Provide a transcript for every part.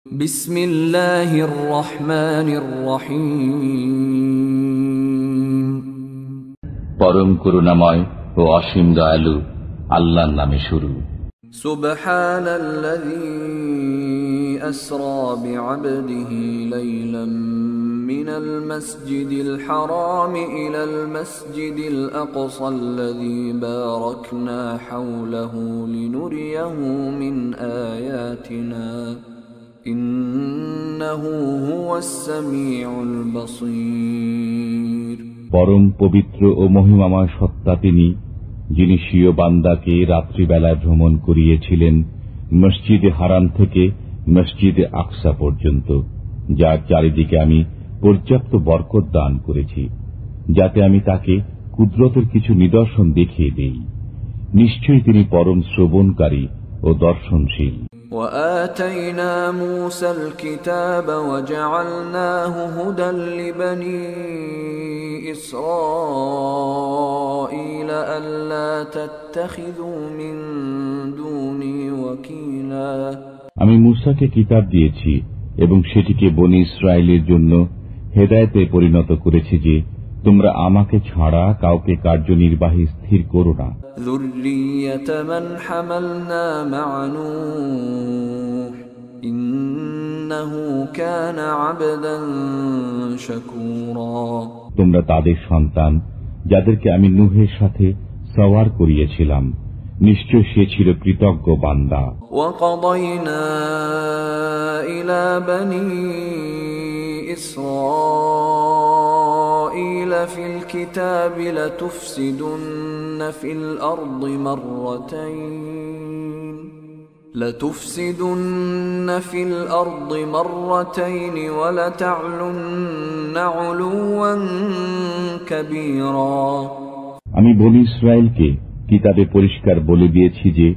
বিসমিল্লাহির রহমানির রহিম। পরম করুণাময় ও অসীম দয়ালু আল্লাহর নামে শুরু। সুবহানাল্লাযী আসরা বি'আবদিহি লাইলাম মিনাল মাসজিদিল হারাম ইলাল মাসজিদিল আকসাল্লাযী বারাকনা হাওলাহু লিনুরিয়াহু মিন আয়াতিনা ইন্নাহু হুয়াস সামিউল বাসীর। পরম পবিত্র ও মহিমাময় সত্তা তিনি, যিনি স্বীয় বান্দাকে রাত্রিবেলায় ভ্রমণ করিয়েছিলেন মসজিদে হারাম থেকে মসজিদে আকসা পর্যন্ত, যার চারিদিকে আমি পর্যাপ্ত বরকত দান করেছি, যাতে আমি তাকে কুদরতের কিছু নিদর্শন দেখিয়ে দেই। নিশ্চয়ই তিনি পরম শ্রবণকারী ও দর্শনশীল। وآتينا موسى الكتاب وجعلناه هدى لبني إسرائيل ألا تتخذوا من دوني وكيلا। আমি মূসাকে কিতাব দিয়েছি এবং সেটিকে বনী ইসরায়েলের জন্য হেদায়েতে পরিণত করেছি যে তোমরা আমাকে ছাড়া কাউকে কার্যনির্বাহী স্থির করো না। যুররিয়াতা মান হামালনা মা নূহ ইন্নাহু কানা আবদান শাকুরা। তোমরা তাদের সন্তান যাদেরকে আমি নূহের সাথে সওয়ার করিয়েছিলাম, নিশ্চয় সে ছিল কৃতজ্ঞ বান্দা। ওয়াকাদাইনা ইলা বনি إسرائيل في الكتاب لتفسدن في الأرض مرتين ولتعلن علوا كبيرا। আমি বনী ইসরায়েলকে কিতাবে পরিষ্কার বলে দিয়েছি যে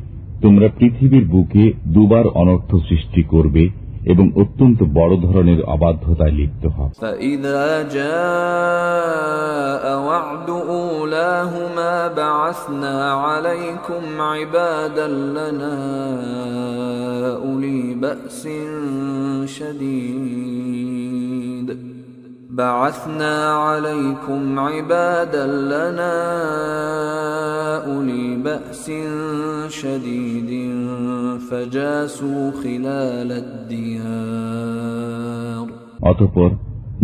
তোমরা পৃথিবীর বুকে দুবার অনর্থ সৃষ্টি করবে এবং অত্যন্ত বড় ধরনের অবাধ্যতায় লিপ্ত হবে। فإذا جاء وعد أولاهما بعثنا عليكم عبادا لنا أولي بأس شديد بعثنا عليكم عبادا لنا أولي بأس شديد فجاسوا خلال الديار। অতঃপর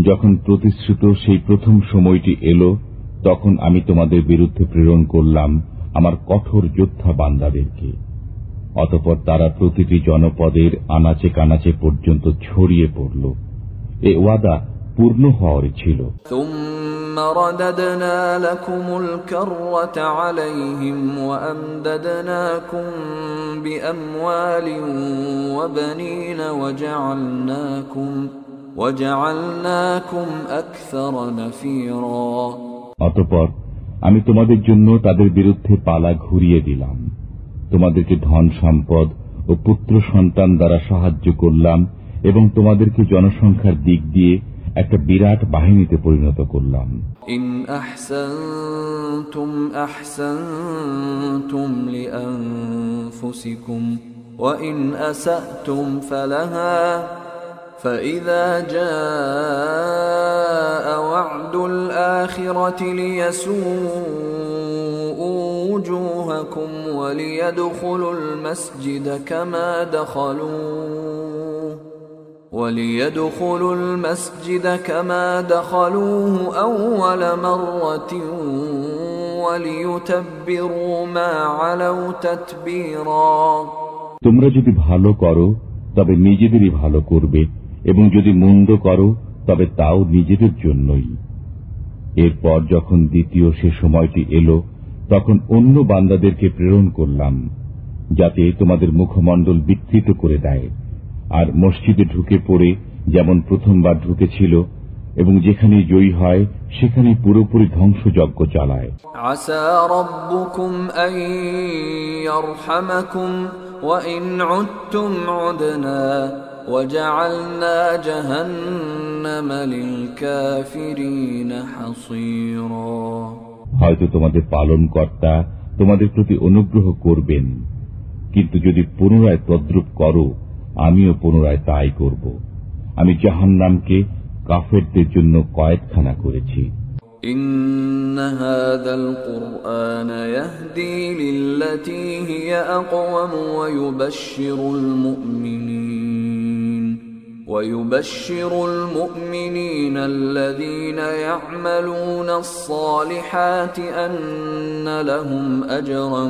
যখন প্রতিশ্রুত সেই প্রথম সময়টি এলো, তখন আমি তোমাদের বিরুদ্ধে প্রেরণ করলাম আমার কঠোর যোদ্ধা বান্দাদেরকে। অতঃপর তারা প্রতিটি জনপদের আনাচে কানাচে পর্যন্ত ছড়িয়ে পড়ল। এ ওয়াদা পূর্ণ হওয়ার ছিল। ثم رددنا لكم الكرة عليهم وأمددناكم بأموال وبنين وجعلناكم أكثر نفيرا। অতঃপর আমি তোমাদের জন্য তাদের বিরুদ্ধে পালা ঘুরিয়ে দিলাম, তোমাদেরকে ধন সম্পদ ও পুত্র সন্তান দ্বারা সাহায্য করলাম এবং তোমাদেরকে জনসংখ্যার দিক দিয়ে একটা বিরাট বাহিনীতে পরিণত করলাম। ইন আহসানতুম আহসানতুম লিআনফুসিকুম ওয়া ইন আসাতুম ফালাহা فإذا جاء وعد الآخرة ليسوءوا وجوهكم وليدخلوا المسجد كما دخلوه أول مرة وليتبروا ما علوا تتبيرا। তোমরা যদি ভালো করো তবে নিজেদেরই ভালো করবে, এবং যদি মন্দ করো তবে তাও নিজেদের জন্যই। এরপর যখন দ্বিতীয় সে সময়টি এলো, তখন অন্য বান্দাদেরকে প্রেরণ করলাম, যাতে তোমাদের মুখমণ্ডল বিকৃত করে দেয়, আর মসজিদে ঢুকে পড়ে যেমন প্রথমবার ঢুকেছিল এবং যেখানে জয়ী হয় সেখানে পুরোপুরি ধ্বংসযজ্ঞ চালায়। আসা রাব্বুকুম আন ইয়ারহামাকুম ওয়া ইন উদতুম উদনা ওয়াজআলনা জাহান্নামা লিল কাফিরিন হাসীরা। হয়তো তোমাদের পালনকর্তা তোমাদের প্রতি অনুগ্রহ করবেন, কিন্তু যদি পুনরায় তদ্রূপ করো আমিও পুনরায় তাই করব। আমি জাহান্নামকে কাফেরদের জন্য কয়েদখানা করেছি। إن هذا القرآن يهدي للتي هي أقوم ويبشر المؤمنين الذين يعملون الصالحات أن لهم أجرا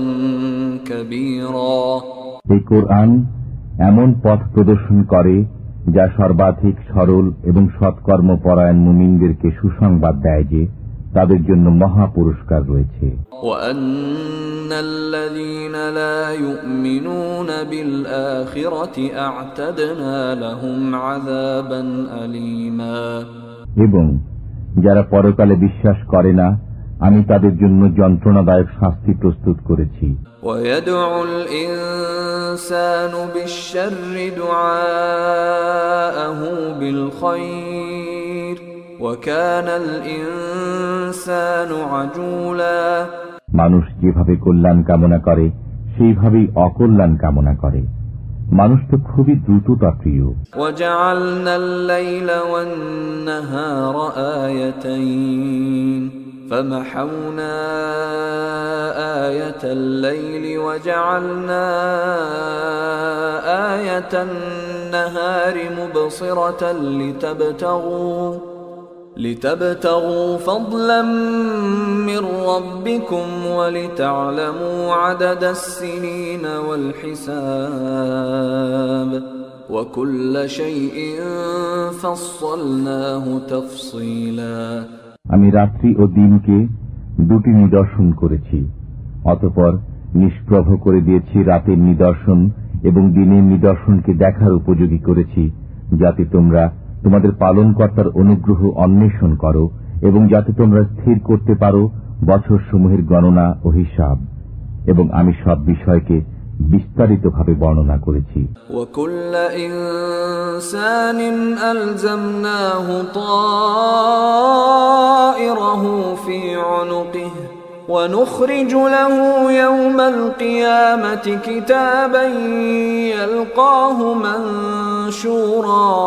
كبيرا এই কোরআন এমন পথ প্রদর্শন করে যা সর্বাধিক সরল এবং সৎকর্মপরায়ণ মুমিনদেরকে সুসংবাদ দেয় যে তাদের জন্য মহা পুরস্কার রয়েছে। وَأَنَّ الَّذِينَ لَا يُؤْمِنُونَ بِالْآخِرَةِ أَعْتَدْنَا لَهُمْ عَذَابًا أَلِيمًا এবং যারা পরকালে বিশ্বাস করে না আমি তাদের জন্য যন্ত্রণাদায়ক শাস্তি প্রস্তুত করেছি। وَيَدْعُ الْإِنسَانُ بِالشَّرِّ دُعَاءَهُ بِالْخَيْرِ وَكَانَ الْإِنسَانُ عَجُولًا মানুষ যেভাবে কল্যাণ কামনা করে সেইভাবেই অকল্যাণ কামনা করে। মানুষ তো খুবই দ্রুততাপ্রিয়। وَجَعَلْنَا اللَّيْلَ وَالنَّهَارَ آيَتَيْنِ فَمَحَوْنَا آيَةَ اللَّيْلِ وَجَعَلْنَا آيَةَ النَّهَارِ مُبْصِرَةً لِتَبْتَغُوا فَضْلًا مِّن رَّبِّكُمْ وَلِتَعْلَمُوا عَدَدَ السِّنِينَ وَالْحِسَابَ وَكُلَّ شَيْءٍ فَصَّلْنَاهُ تَفْصِيلًا আমি রাত্রি ও দিনকে দুটি নিদর্শন করেছি, অতঃপর নিষ্প্রভ করে দিয়েছি রাতের নিদর্শন এবং দিনের নিদর্শনকে দেখার উপযোগী করেছি, যাতে তোমরা তোমাদের পালনকর্তার অনুগ্রহ অন্বেষণ করো এবং যাতে তোমরা স্থির করতে পারো বছরসমূহের গণনা ও হিসাব। এবং আমি সব বিষয়কে বিস্তারিতভাবে বর্ণনা করেছি। وَكُلَّ إِنسَانٍ أَلْزَمْنَاهُ طَائِرَهُ فِي عُنُقِهِ وَنُخْرِجُ لَهُ يَوْمَ الْقِيَامَةِ كِتَابًا يَلْقَاهُ مَنشُورًا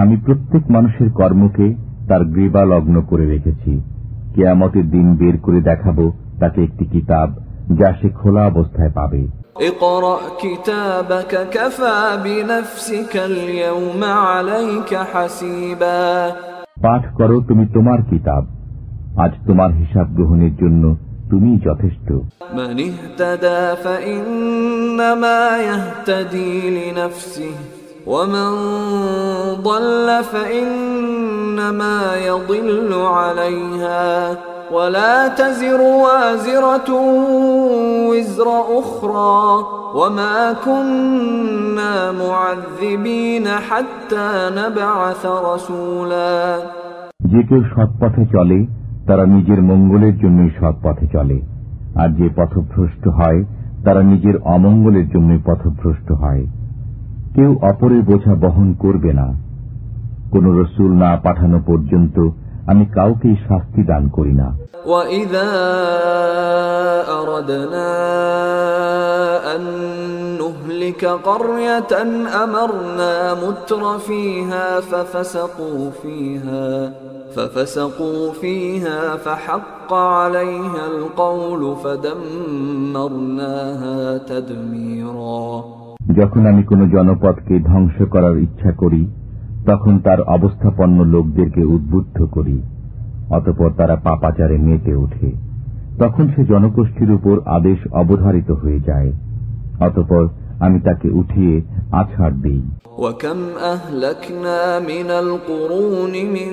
আমি প্রত্যেক মানুষের কর্মকে তার গ্রীবা লগ্ন করে রেখেছি। কিয়ামতের দিন বের করে দেখাবো তাকে একটি কিতাব যা সে খোলা অবস্থায় পাবে। اقرأ كتابك كفى بنفسك اليوم عليك حسيبا পাঠ করো তুমি তোমার কিতাব, আজ তোমার হিসাব গ্রহণের জন্য তুমি যথেষ্ট। من اهتدى فإنما يهتدي لنفسه ومن ضل فإنما يضل عليها ولا تزر وازرة وزر أخرى وما كنا معذبين حتى نبعث رسولا যে কেউ সৎ পথে চলে তারা নিজের মঙ্গলের জন্যই সৎ পথে চলে, আর যে পথভ্রষ্ট হয় তারা নিজের অমঙ্গলের জন্যই পথভ্রষ্ট হয়। কেউ অপরের বোঝা বহন করবে না। কোন রসুল না পাঠানো পর্যন্ত আমি কাউকেই শাস্তি দান করি না। وَإِذَا أَرَدْنَا أَن نُّهْلِكَ قَرْيَةً أَمَرْنَا مُتْرَ فِيهَا فَفَسَقُوا فِيهَا فَحَقَّ عَلَيْهَا الْقَوْلُ فَدَمَّرْنَاهَا تَدْمِيرًا যখন আমি কোন জনপদকে ধ্বংস করার ইচ্ছা করি তখন তার অবস্থাপন্ন লোকদেরকে উদ্বুদ্ধ করি, অতঃপর তারা পাপাচারে মেতে ওঠে। তখন সে জনগোষ্ঠীর উপর আদেশ অবধারিত হয়ে যায়, অতঃপর আমি তাকে উঠিয়ে আছাড় দিই। وَكَمْ أَهْلَكْنَا مِنَ الْقُرُونِ مِنْ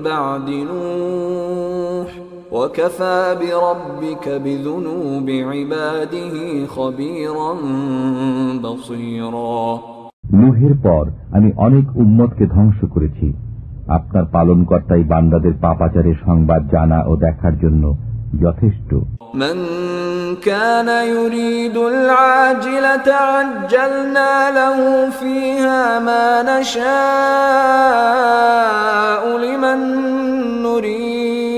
بَعْدِ نُوحٍ وَكَفَى بِرَبِّكَ بِذُنُوبِ عِبَادِهِ خَبِيرًا بَصِيرًا নূহের পর আমি অনেক উম্মতকে ধ্বংস করেছি, আপনার পালনকর্তাই বান্দাদের পাপাচারের সংবাদ জানা ও দেখার জন্য যথেষ্ট। من كان يريد العاجلة عجلنا له فيها ما نشاء لمن نريد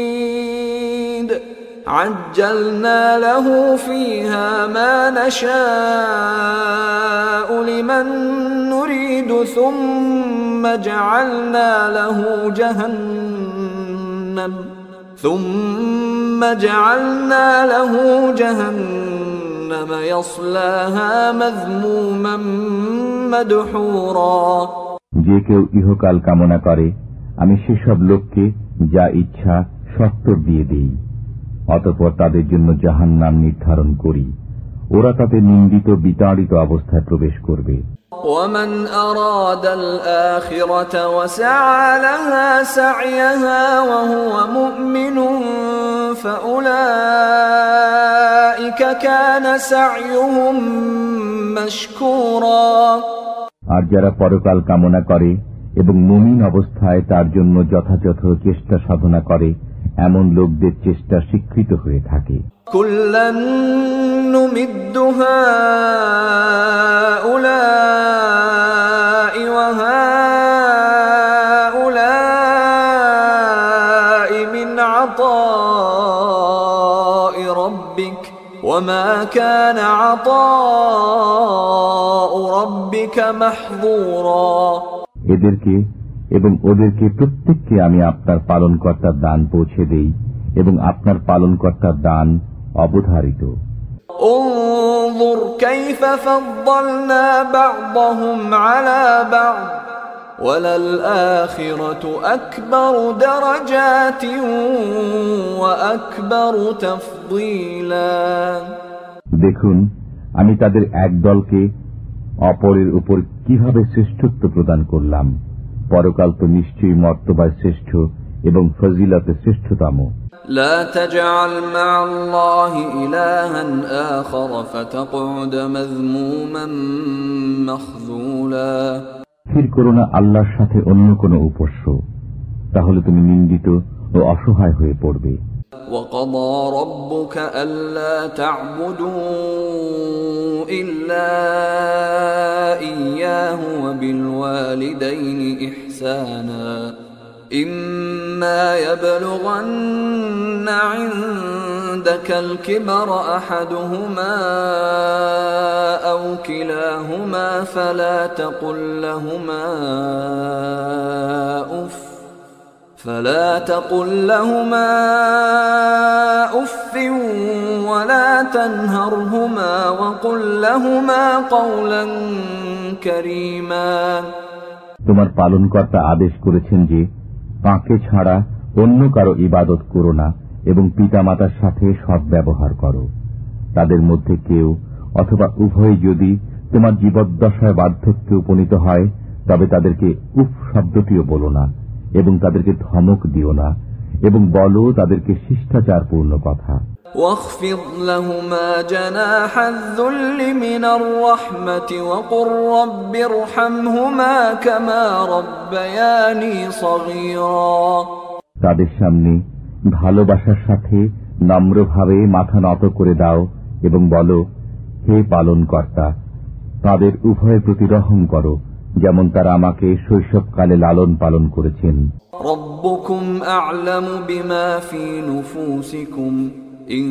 عجلنا له فيها ما نشاء لمن نريد ثم جعلنا له جهنم يصلاها مذموما مدحورا। যে কেউ ইহকাল কামনা করে আমি সেসব লোককে যা ইচ্ছা সত্তর দিয়ে দেই, অতঃপর তাদের জন্য জাহান্নাম নির্ধারণ করি, ওরা তাতে নিন্দিত বিতাড়িত অবস্থায় প্রবেশ করবে। ومن أراد الآخرة وسعى لها سعيها وهو مؤمن فأولئك كان سعيهم مشكورا। আর যারা পরকাল কামনা করে এবং মুমিন অবস্থায় তার জন্য যথাযথ চেষ্টা সাধনা করে, এমন লোকদের চেষ্টা স্বীকৃত হয়ে থাকে। কুল্লান নুমিদ্দু হাউলাই ওয়া হাউলাই মিন আতাই রাব্বিক ওয়া মা কানা আতাউ রাব্বিকা মাহযুরা। এদেরকে এবং ওদেরকে প্রত্যেককে আমি আপনার পালনকর্তার দান পৌঁছে দেই এবং আপনার পালনকর্তার দান অবধারিত। انظر كيف فضلنا بعضهم على بعض وللآخرة أكبر درجات وأكبر تفضيلا। দেখুন আমি তাদের এক দলকে অপরের উপর কিভাবে শ্রেষ্ঠত্ব প্রদান করলাম, পরকাল তো নিশ্চয়ই মর্তবায় শ্রেষ্ঠ এবং ফজিলতে শ্রেষ্ঠতম। لا تجعل مع الله إلها آخر فتقعد مذموما مخذولا। স্থির করো না আল্লাহর সাথে অন্য কোনো উপাস্য, তাহলে তুমি নিন্দিত ও অসহায় হয়ে পড়বে। وقضى ربك ألا تعبدوا إلا إياه وبالوالدين إحسانا إما يبلغن عندك الكبر أحدهما أو كلاهما فلا تقل لهما أف ولا تنهرهما وقل لهما قولا كريما। তোমার পালনকর্তা আদেশ করেছেন যে তাঁকে ছাড়া অন্য কারো ইবাদত করো না এবং পিতামাতার সাথে সদ্ব্যবহার করো। তাদের মধ্যে কেউ অথবা উভয় যদি তোমার জীবদ্দশায় বার্ধক্যে উপনীত হয়, তবে তাদেরকে উফ শব্দটিও বলো না এবং তাদেরকে ধমক দিও না, এবং বলো তাদেরকে শিষ্টাচারপূর্ণ কথা। واخفض لهما جناح الذل من الرحمة وقل رب ارحمهما كما ربياني صغيرا। তাদের সামনে ভালোবাসার সাথে নম্রভাবে মাথা নত করে দাও এবং বলো, হে পালনকর্তা, তাদের উভয়ের প্রতি রহম করো, যেমন তারা আমাকে শৈশবকালে লালন পালন করেছেন। ربكم أعلم بما في نفوسكم إن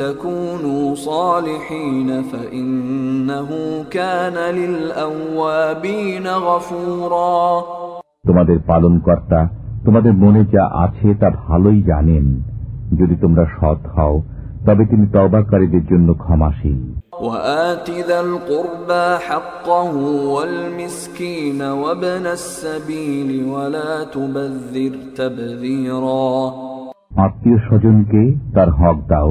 تكونوا صالحين فإنه كان للأوابين غفورا। তোমাদের পালনকর্তা তোমাদের মনে যা আছে তা ভালোই জানেন। যদি তোমরা সৎ হও তবে তিনি তওবাকারীদের জন্য ক্ষমাশীল। وآت ذا القربى حقه والمسكين وابن السبيل ولا تبذر تبذيرا। আত্মীয় স্বজনকে তার হক দাও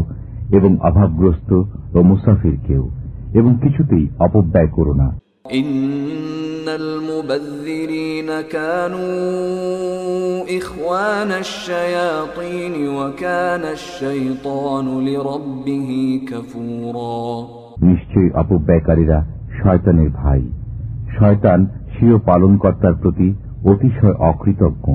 এবং অভাবগ্রস্ত ও মুসাফিরকেও, এবং কিছুতেই অপব্যয় করো না। ইন্নাল মুবাযযিরিনা কানু ইখওয়ানাশ শায়াতিন ওয়া কানাশ শাইতানু লিরাব্বিহি কাফুরা। নিশ্চয়ই অপব্যয়কারীরা শয়তানের ভাই, শয়তান স্বীয় পালনকর্তার প্রতি অতিশয় অকৃতজ্ঞ।